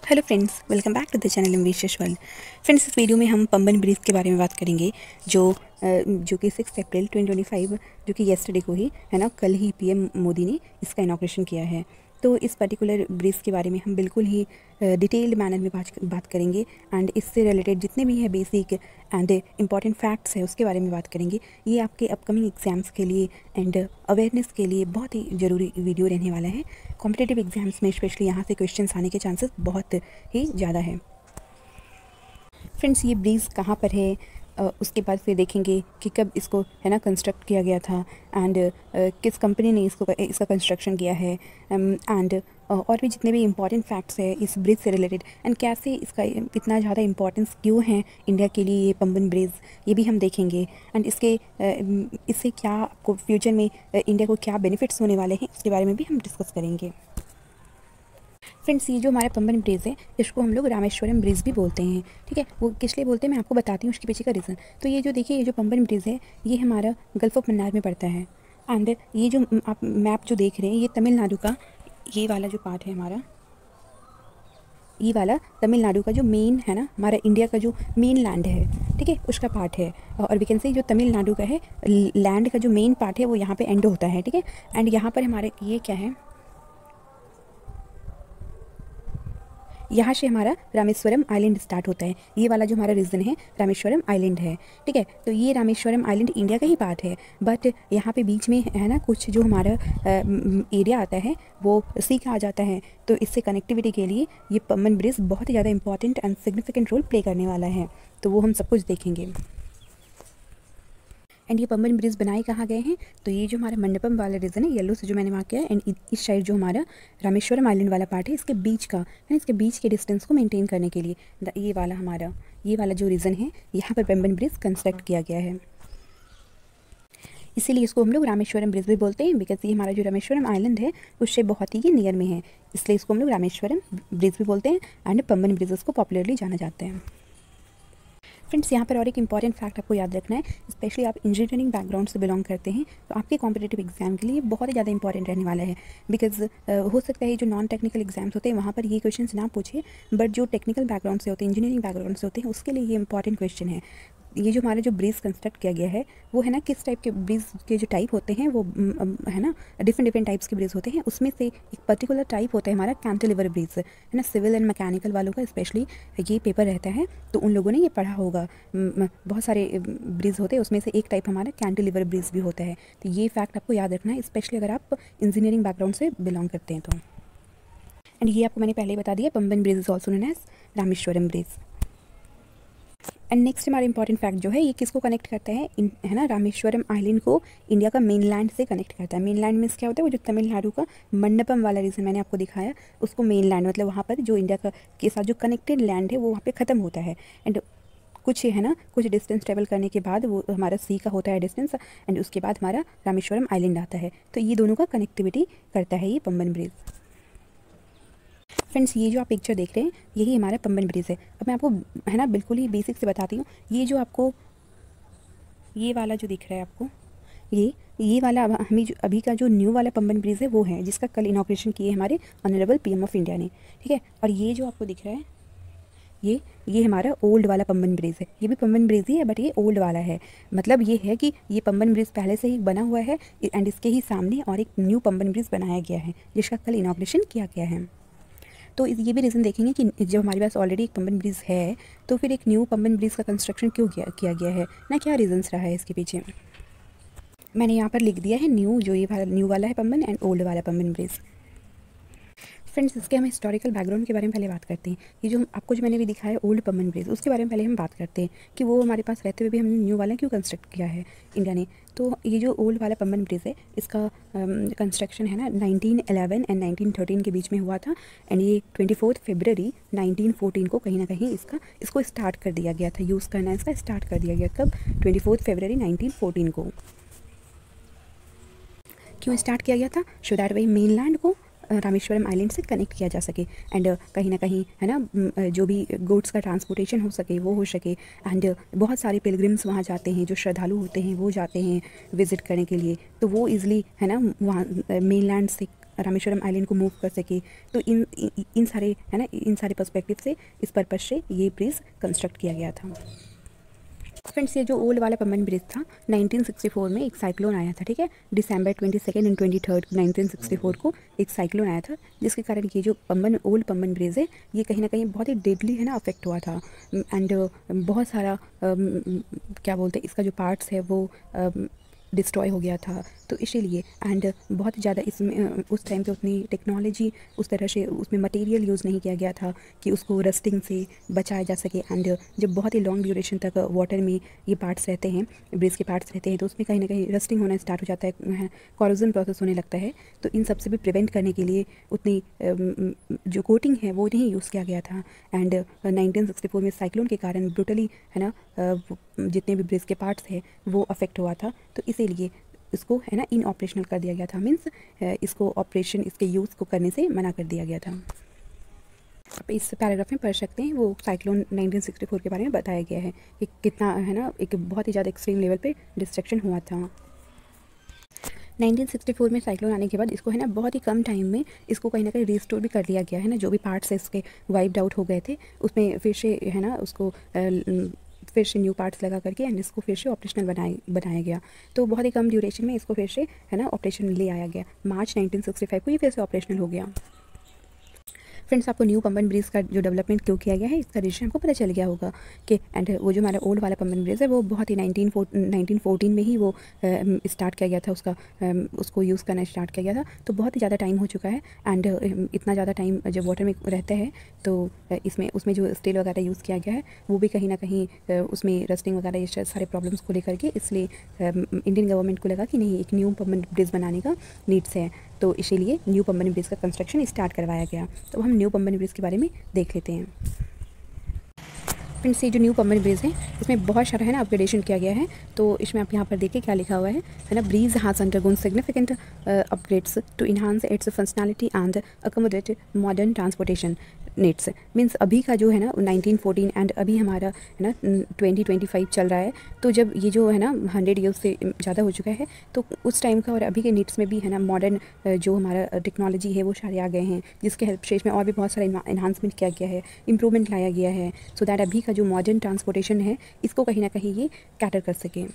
Hello friends, welcome back to the channel ambitious world. Friends, इस video में हम Pamban bridge के बारे में बात करेंगे जो कि 6 अप्रैल 2025 जो कि येस्टरडे को ही है ना, कल ही पीएम मोदी ने इसका इनॉग्रेशन किया है। तो इस पर्टिकुलर ब्रिज के बारे में हम बिल्कुल ही डिटेल्ड मैनर में बात करेंगे एंड इससे रिलेटेड जितने भी है बेसिक एंड इम्पॉर्टेंट फैक्ट्स है उसके बारे में बात करेंगे। ये आपके अपकमिंग एग्जाम्स के लिए एंड अवेयरनेस के लिए बहुत ही ज़रूरी वीडियो रहने वाला है। कॉम्पिटिटिव एग्जाम्स में स्पेशली यहाँ से क्वेश्चंस आने के चांसेस बहुत ही ज़्यादा है। फ्रेंड्स, ये ब्रिज कहाँ पर है, उसके बाद फिर देखेंगे कि कब इसको है ना कंस्ट्रक्ट किया गया था एंड किस कंपनी ने इसका कंस्ट्रक्शन किया है एंड और भी जितने भी इम्पॉर्टेंट फैक्ट्स है इस ब्रिज से रिलेटेड एंड कैसे इसका इतना ज़्यादा इम्पोर्टेंस क्यों है इंडिया के लिए ये पंबन ब्रिज, ये भी हम देखेंगे एंड इससे क्या आपको फ्यूचर में इंडिया को क्या बेनिफिट्स होने वाले हैं उसके बारे में भी हम डिस्कस करेंगे। फ्रेंड्स, ये जो हमारा पंबन ब्रिज है इसको हम लोग रामेश्वरम ब्रिज भी बोलते हैं। ठीक है, वो किस लिए बोलते हैं मैं आपको बताती हूँ उसके पीछे का रीज़न। तो ये जो देखिए, ये जो पंबन ब्रिज है ये हमारा गल्फ ऑफ मन्नार में पड़ता है एंड ये जो आप मैप जो देख रहे हैं ये तमिलनाडु का ये वाला जो पार्ट है हमारा, ये वाला तमिलनाडु का जो मेन है ना, हमारा इंडिया का जो मेन लैंड है, ठीक है, उसका पार्ट है। और वी कैन से जो तमिलनाडु का है लैंड का जो मेन पार्ट है वो यहाँ पे एंड होता है। ठीक है, एंड यहाँ पर हमारे ये क्या है, यहाँ से हमारा रामेश्वरम आइलैंड स्टार्ट होता है। ये वाला जो हमारा रीजन है रामेश्वरम आइलैंड है। ठीक है, तो ये रामेश्वरम आइलैंड इंडिया का ही पार्ट है, बट यहाँ पे बीच में है ना कुछ जो हमारा एरिया आता है वो सी का आ जाता है। तो इससे कनेक्टिविटी के लिए ये पंबन ब्रिज बहुत ही ज़्यादा important and significant role play करने वाला है। तो वो हम सब कुछ देखेंगे। एंड ये पंबन ब्रिज बनाए कहाँ गए हैं, तो ये जो हमारा मंडपम वाला रीजन है येलो से जो मैंने मार्क किया है एंड इस साइड जो हमारा रामेश्वरम आइलैंड वाला पार्ट है इसके बीच का है, इसके बीच के डिस्टेंस को मेंटेन करने के लिए ये वाला जो रीजन है यहाँ पर पंबन ब्रिज कंस्ट्रक्ट किया गया है। इसीलिए इसको हम लोग रामेश्वरम ब्रिज भी बोलते हैं, बिकॉज ये हमारा जो रामेश्वरम आइलैंड है उससे बहुत ही नियर में है, इसलिए इसको हम लोग रामेश्वरम ब्रिज भी बोलते हैं एंड पंबन ब्रिज को पॉपुलरली जाना जाता है। फ्रेंड्स, यहाँ पर और एक इंपॉर्टेंट फैक्ट आपको याद रखना है, स्पेशली आप इंजीनियरिंग बैकग्राउंड से बिलोंग करते हैं तो आपके कॉम्पिटिटिव एग्जाम के लिए बहुत ही ज़्यादा इंपॉर्टेंट रहने वाला है। बिकॉज हो सकता है जो नॉन टेक्निकल एग्जाम्स होते हैं वहाँ पर ये क्वेश्चन ना पूछे, बट जो टेक्निकल बैकग्राउंड से होते हैं, इंजीनियरिंग बैकग्राउंड से होते हैं, उसके लिए ये इंपॉर्टेंट क्वेश्चन है। ये जो हमारा जो ब्रिज कंस्ट्रक्ट किया गया है वो है ना, किस टाइप के ब्रिज के जो टाइप होते हैं वो है ना डिफरेंट टाइप्स के ब्रिज होते हैं, उसमें से एक पर्टिकुलर टाइप होता है हमारा कैंटिलीवर ब्रिज है ना। सिविल एंड मैकेनिकल वालों का स्पेशली ये पेपर रहता है तो उन लोगों ने ये पढ़ा होगा। बहुत सारे ब्रिज होते हैं उसमें से एक टाइप हमारा कैंटिलीवर ब्रिज भी होता है। तो ये फैक्ट आपको याद रखना है, स्पेशली अगर आप इंजीनियरिंग बैकग्राउंड से बिलोंग करते हैं तो। एंड ये आपको मैंने पहले ही बता दिया, Pamban bridge is also known as Rameswaram bridge. And next हमारा इंपॉर्टेंट फैक्ट जो है ये किसको कनेक्ट करता है, है ना, रामेश्वरम आइलैंड को इंडिया का मेन लैंड से कनेक्ट करता है। मेन लैंड मीन्स क्या होता है, वो जो तमिलनाडु का मंडपम वाला रीजन मैंने आपको दिखाया उसको मेन लैंड मतलब वहाँ पर जो इंडिया का के साथ जो कनेक्टेड लैंड है वो वहाँ पे ख़त्म होता है। एंड कुछ है ना, कुछ डिस्टेंस ट्रेवल करने के बाद वो हमारा सी का होता है डिस्टेंस एंड उसके बाद हमारा रामेश्वरम आइलैंड आता है। तो ये दोनों का कनेक्टिविटी करता है ये पंबन ब्रिज। फ्रेंड्स, ये जो आप पिक्चर देख रहे हैं यही हमारा पंबन ब्रिज है। अब मैं आपको है ना बिल्कुल ही बेसिक से बताती हूँ। ये जो आपको ये वाला जो दिख रहा है आपको, ये वाला हमें जो अभी का जो न्यू वाला पंबन ब्रिज है वो है जिसका कल इनॉग्रेशन किए हमारे ऑनरेबल पीएम ऑफ इंडिया ने। ठीक है, और ये जो आपको दिख रहा है ये हमारा ओल्ड वाला पंबन ब्रिज है। ये भी पंबन ब्रिज ही है बट ये ओल्ड वाला है। मतलब ये है कि ये पंबन ब्रिज पहले से ही बना हुआ है एंड इसके ही सामने और एक न्यू पंबन ब्रिज बनाया गया है जिसका कल इनॉग्रेशन किया गया है। तो ये भी रीज़न देखेंगे कि जब हमारे पास ऑलरेडी एक पंबन ब्रिज है तो फिर एक न्यू पंबन ब्रिज का कंस्ट्रक्शन क्यों किया गया है ना, क्या रीजंस रहा है इसके पीछे। मैंने यहाँ पर लिख दिया है न्यू, जो ये वाला न्यू वाला है पंबन एंड ओल्ड वाला पंबन ब्रिज। फ्रेंड्स, इसके हम हिस्टोरिकल बैकग्राउंड के बारे में पहले बात करते हैं। ये जो आपको जो मैंने भी दिखाया ओल्ड पंबन ब्रिज उसके बारे में पहले हम बात करते हैं कि वो हमारे पास रहते हुए भी हमने न्यू वाला क्यों कंस्ट्रक्ट किया है इंडिया ने। तो ये जो ओल्ड वाला पंबन ब्रिज है इसका कंस्ट्रक्शन है ना 1911 एंड 1913 के बीच में हुआ था एंड ये 24 फरवरी 1914 को कहीं ना कहीं इसको स्टार्ट कर दिया गया था, यूज़ करना इसका स्टार्ट कर दिया गया। कब, 24 फरवरी 1914 को। क्यों स्टार्ट किया गया था, सो दैट वही मेन लैंड को रामेश्वरम आइलैंड से कनेक्ट किया जा सके एंड कहीं ना कहीं है ना जो भी गुड्स का ट्रांसपोर्टेशन हो सके वो हो सके एंड बहुत सारे पिलग्रिम्स वहाँ जाते हैं, जो श्रद्धालु होते हैं वो जाते हैं विज़िट करने के लिए, तो वो ईज़िली है ना वहाँ मेन लैंड से रामेश्वरम आइलैंड को मूव कर सके। तो इन सारे है ना, इन सारे पर्सपेक्टिव से, इस पर्पज से ये ब्रिज कंस्ट्रक्ट किया गया था। फ्रेंड्स, ये जो ओल्ड वाला पम्बन ब्रिज था 1964 में एक साइक्लोन आया था, ठीक है, दिसंबर 22 एंड 23 1964 को एक साइक्लोन आया था, जिसके कारण ये जो ओल्ड पम्बन ब्रिज है ये कहीं ना कहीं बहुत ही डेडली है ना अफेक्ट हुआ था। एंड बहुत सारा क्या बोलते हैं, इसका जो पार्ट्स है वो डिस्ट्रॉय हो गया था। तो इसीलिए एंड बहुत ज़्यादा इसमें उस टाइम पे उतनी टेक्नोलॉजी उस तरह से उसमें मटेरियल यूज़ नहीं किया गया था कि उसको रस्टिंग से बचाया जा सके। एंड जब बहुत ही लॉन्ग ड्यूरेशन तक वाटर में ये पार्ट्स रहते हैं, ब्रिज के पार्ट्स रहते हैं, तो उसमें कहीं ना कहीं रस्टिंग होना स्टार्ट हो जाता है, कॉरोजन प्रोसेस होने लगता है। तो इन सब से भी प्रिवेंट करने के लिए उतनी जो कोटिंग है वो नहीं यूज़ किया गया था। एंड 1964 में साइक्लोन के कारण ब्रूटली है ना जितने भी ब्रिज के पार्ट्स हैं वो अफेक्ट हुआ था। तो इसीलिए इसको है ना इन ऑपरेशनल कर दिया गया था, मीन्स इसको ऑपरेशन इसके यूज़ को करने से मना कर दिया गया था। आप इस पैराग्राफ में पढ़ सकते हैं, वो साइक्लोन 1964 के बारे में बताया गया है कि कितना है ना एक बहुत ही ज़्यादा एक्सट्रीम लेवल पे डिस्ट्रक्शन हुआ था। 1964 में साइक्लोन आने के बाद इसको है ना बहुत ही कम टाइम में इसको कहीं ना कहीं रिस्टोर भी कर दिया गया है ना, जो भी पार्ट्स है इसके वाइप्ड आउट हो गए थे उसमें फिर से है ना उसको फिर से न्यू पार्ट्स लगा करके एंड इसको फिर से ऑपरेशनल बनाया गया। तो बहुत ही कम ड्यूरेशन में इसको फिर से है ना ऑपरेशन ले आया गया। मार्च 1965 को ये फिर से ऑपरेशनल हो गया। फ्रेंड्स, आपको न्यू पम्बन ब्रिज का जो डेवलपमेंट क्यों किया गया है इसका रीजन आपको पता चल गया होगा कि एंड वो जो हमारा ओल्ड वाला पम्बन ब्रिज है वो बहुत ही 1914 में ही वो स्टार्ट किया गया था, उसको यूज़ करना स्टार्ट किया गया था। तो बहुत ही ज़्यादा टाइम हो चुका है एंड इतना ज़्यादा टाइम जब वाटर में रहता है तो उसमें जो स्टील वगैरह यूज़ किया गया है वो भी कहीं ना कहीं उसमें रस्टिंग वगैरह ये सारे प्रॉब्लम्स को लेकर के, इसलिए इंडियन गवर्नमेंट को लगा कि नहीं एक न्यू पम्बन ब्रिज बनाने का नीड्स है। तो इसीलिए न्यू पम्बन ब्रिज का कंस्ट्रक्शन स्टार्ट करवाया गया। तो हम न्यू पम्बन ब्रिज के बारे में देख लेते हैं। फ्रेंड्स, ये जो न्यू पम्बन ब्रिज है इसमें बहुत सारा है ना अपग्रेडेशन किया गया है। तो इसमें आप यहाँ पर देखिए क्या लिखा हुआ है ना, bridge has undergone significant upgrades to enhance its functionality and accommodate modern transportation needs. Means अभी का जो है ना 1914 एंड अभी हमारा है ना 2025 चल रहा है। तो जब ये जो है ना 100 ईयर्स से ज़्यादा हो चुका है तो उस टाइम का और अभी के नीड्स में भी है ना मॉडर्न जो हमारा टेक्नोलॉजी है वो सारे आ गए हैं, जिसके हेल्प से इसमें और भी बहुत सारा इन्हांसमेंट किया गया है, इंप्रूवमेंट लाया गया है, सो दैट अभी का जो मॉडर्न ट्रांसपोर्टेशन है इसको कहीं ना कहीं ये कैटर कर सके।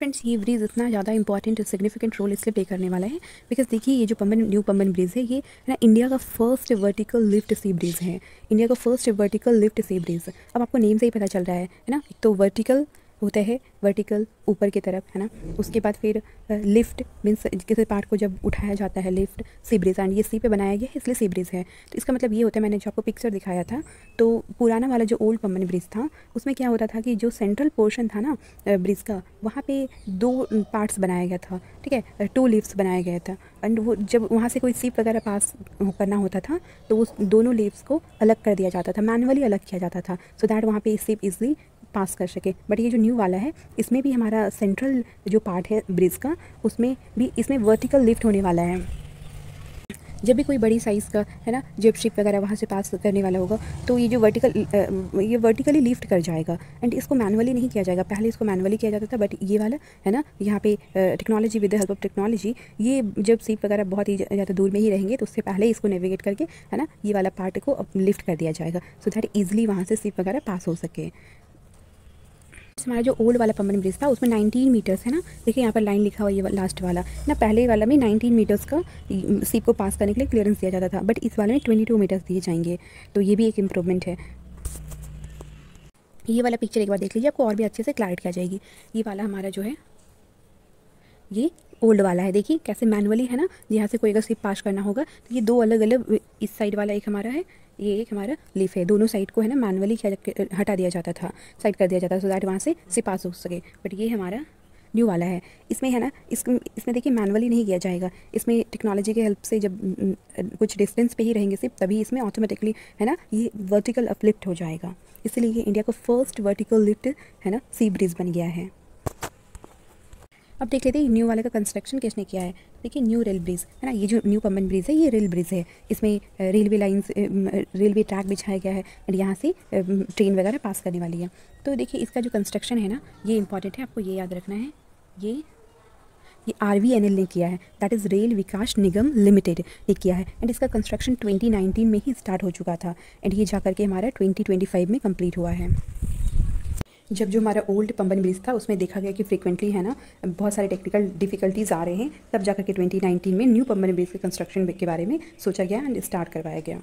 फ्रेंड्स, ये ब्रिज इतना ज़्यादा इंपॉर्टेंट और सिग्निफिकेंट रोल इसलिए प्ले करने वाला है बिकॉज देखिए ये जो न्यू पम्बन ब्रिज है ये ना इंडिया का फर्स्ट वर्टिकल लिफ्ट सी ब्रिज है, इंडिया का फर्स्ट वर्टिकल लिफ्ट सी ब्रिज। अब आपको नेम से ही पता चल रहा है ना, एक तो वर्टिकल होता है, वर्टिकल ऊपर की तरफ है ना, उसके बाद फिर लिफ्ट मीन्स किसी पार्ट को जब उठाया जाता है, लिफ्ट सी ब्रिज, एंड ये सी पे बनाया गया है इसलिए सी ब्रिज है। तो इसका मतलब ये होता है, मैंने जो आपको पिक्चर दिखाया था तो पुराना वाला जो ओल्ड पम्बन ब्रिज था उसमें क्या होता था कि जो सेंट्रल पोर्शन था ना ब्रिज का वहाँ पे 2 पार्ट्स बनाया गया था, ठीक है, 2 लीव्स बनाया गया था। एंड वो जब वहाँ से कोई सीप वगैरह पास करना होता था तो उस दोनों लीव्स को अलग कर दिया जाता था, मैनुअली अलग किया जाता था, सो दैट वहाँ पे सीप इजली पास कर सके। बट ये जो न्यू वाला है इसमें भी हमारा सेंट्रल जो पार्ट है ब्रिज का इसमें वर्टिकल लिफ्ट होने वाला है। जब भी कोई बड़ी साइज़ का है ना जब शिप वगैरह वहाँ से पास करने वाला होगा तो ये जो वर्टिकली लिफ्ट कर जाएगा एंड इसको मैनुअली नहीं किया जाएगा। पहले इसको मैनुअली किया जाता था बट ये वाला है ना यहाँ पे technology, with the help of technology, ये जब शिप वगैरह बहुत ही ज़्यादा दूर में ही रहेंगे तो उससे पहले इसको नेविगेट करके है ना ये वाला पार्ट को लिफ्ट कर दिया जाएगा सो दैट ईजिली वहाँ से शिप वगैरह पास हो सके। हमारा जो ओल्ड वाला पम्बन ब्रिज था उसमें 19 मीटर्स है ना, देखिए यहाँ पर लाइन लिखा हुआ ये लास्ट वाला ना, पहले वाला में 19 मीटर्स का सीप को पास करने के लिए क्लियरेंस दिया जाता था बट इस वाले में 22 मीटर्स दिए जाएंगे। तो ये भी एक इम्प्रूवमेंट है। ये वाला पिक्चर एक बार देख लीजिए, आपको और भी अच्छे से क्लैरिटी आ जाएगी। ये वाला हमारा जो है ये ओल्ड वाला है, देखिए कैसे मैनुअली है ना, यहाँ से कोई अगर सिप पास करना होगा तो ये 2 अलग अलग, इस साइड वाला एक हमारा है, ये एक हमारा लीफ है, दोनों साइड को है ना मैनुअली हटा दिया जाता था, साइड कर दिया जाता था सो दैट वहाँ से सिप पास हो सके। बट ये हमारा न्यू वाला है, इसमें है ना इसमें देखिए मैनुअली नहीं किया जाएगा, इसमें टेक्नोलॉजी के हेल्प से जब कुछ डिस्टेंस पे ही रहेंगे सिर्फ तभी इसमें ऑटोमेटिकली है ना ये वर्टिकल अपलिफ्ट हो जाएगा। इसलिए ये इंडिया का फर्स्ट वर्टिकल लिफ्ट है ना सी ब्रिज बन गया है। अब देख लेते हैं न्यू वाले का कंस्ट्रक्शन किसने किया है। देखिए न्यू रेल ब्रिज है ना, ये जो न्यू पम्बन ब्रिज है ये रेल ब्रिज है, इसमें रेलवे लाइंस, रेलवे ट्रैक बिछाया गया है और यहाँ से ट्रेन वगैरह पास करने वाली है। तो देखिए इसका जो कंस्ट्रक्शन है ना ये इंपॉर्टेंट है, आपको ये याद रखना है। ये RVNL ने किया है, that is rail Vikas Nigam limited ने किया है। एंड इसका कंस्ट्रक्शन 2019 में ही स्टार्ट हो चुका था एंड ये जा करके हमारा 2025 में कंप्लीट हुआ है। जब जो हमारा ओल्ड पंबन ब्रिज था उसमें देखा गया कि फ्रीक्वेंटली है ना बहुत सारे टेक्निकल डिफिकल्टीज़ आ रहे हैं, तब जाकर के 2019 में न्यू पंबन ब्रिज के कंस्ट्रक्शन के बारे में सोचा गया एंड स्टार्ट करवाया गया।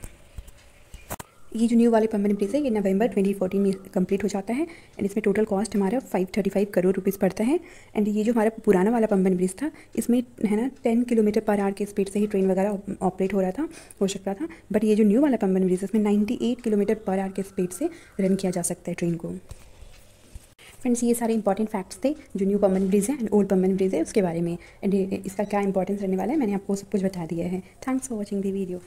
ये जो न्यू वाले पंबन ब्रिज है ये नवंबर 2014 में कंप्लीट हो जाता है एंड इसमें टोटल कॉस्ट हमारा 535 करोड़ रुपीज़ पड़ता है। एंड ये जो हमारा पुराना वाला पंबन ब्रिज था इसमें है ना 10 किलोमीटर पर आवर के स्पीड से ही ट्रेन वगैरह ऑपरेट हो सकता था, बट ये जो न्यू वाला पंबन ब्रिज है इसमें 98 किलोमीटर पर आवर के स्पीड से रन किया जा सकता है ट्रेन को। फ्रेंड्स, ये सारे इंपॉर्टेंट फैक्ट्स थे जो न्यू पंबन ब्रिज है एंड ओल्ड पंबन ब्रिज है उसके बारे में, एंड इसका क्या इंपॉर्टेंस रहने वाला है मैंने आपको सब कुछ बता दिया है। Thanks for watching the video.